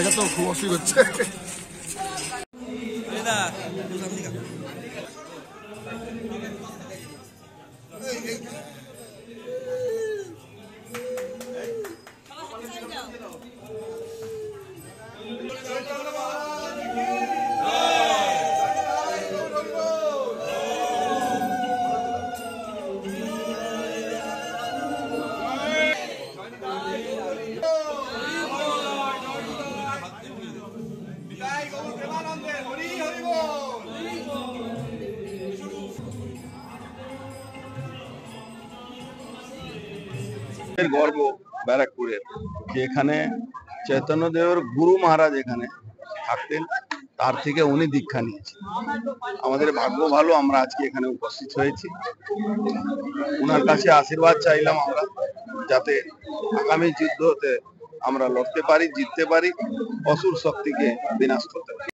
জায়গা তো খুব অসুবিধা হচ্ছে। গর্ব ব্যারাকপুরের যে এখানে চৈতন্যদেবের গুরু মহারাজ এখানে থাকতেন, তার থেকে উনি দীক্ষা নিয়েছেন। আমাদের ভাগ্য ভালো, আমরা আজকে এখানে উপস্থিত হয়েছি। উনার কাছে আশীর্বাদ চাইলাম আমরা, যাতে আগামী যুদ্ধতে আমরা লড়তে পারি, জিততে পারি, অসুর শক্তিকে বিনাশ করতে পারি।